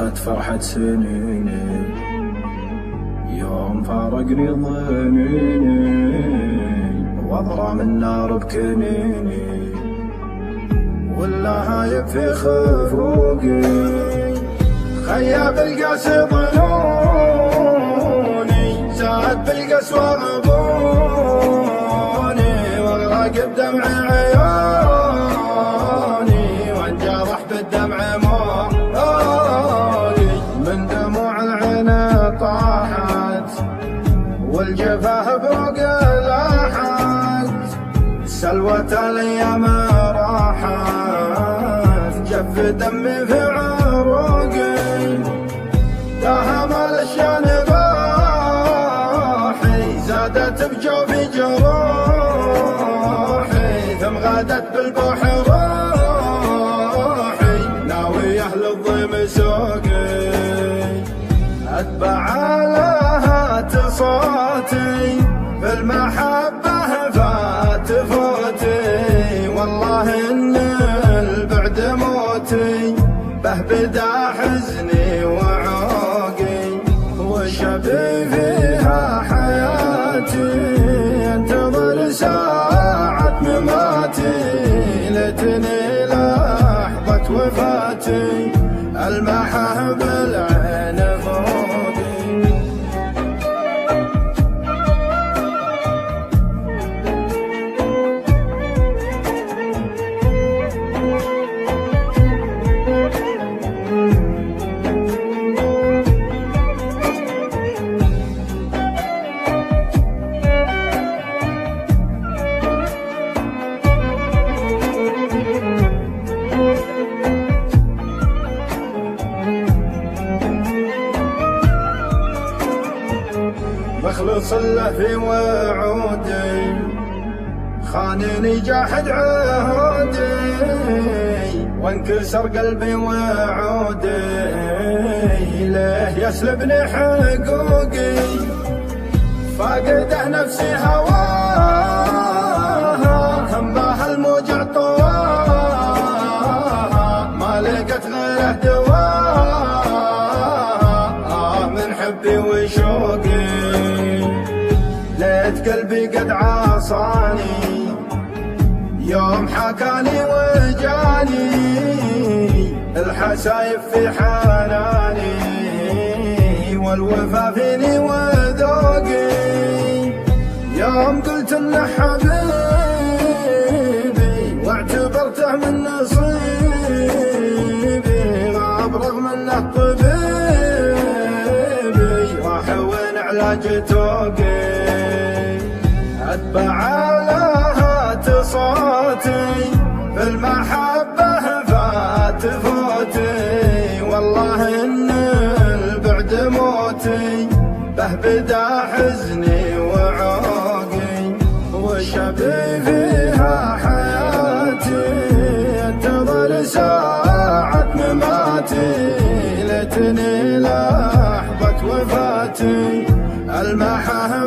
طاحت فرحة سنيني يوم فارقني ضنيني واضرى من نار بكنيني ولا هايب في خفوقي خياب القاسي ظنوني زاد بالقسوة غبوني واغرق بدمع عيوني وانجرح بالدمع مروني من دموع العين طاحت والجفاه بروق لاحت سلوة الايام راحت جف دمي في عروقي داهم الاشيان باحي زادت بجوفي جروحي ثم غادت بالبوح روحي ناوي اهل الظلم سوقي اتبع لهات صوتي في المحبة فات فوتي والله ان البعد موتي به بدا حزني وعوقي وشبي فيها حياتي انتظر ساعة مماتي ليتني لحظة وفاتي المحه بالعين فوقي مخلص له في وعودي خانني جاحد عهودي وانكسر قلبي وعودي ليه يسلبني حقوقي فاقده نفسي هواها همها الموجع طواها ما لقت غيره دواها من حبي وشوقي ليت قلبي قد عاصاني يوم حكاني وجاني الحسايب في حناني والوفا فيني وذوقي يوم قلت انه حبيبي واعتبرته من نصيبي غاب رغم انه طبيبي راح وين علاج توقي اتبع لهات صوتي في المحبة فات فوتي والله ان البعد موتي به بدا حزني وعوقي وشبي فيها حياتي انتظر ساعة مماتي ليتني لحظة وفاتي المحه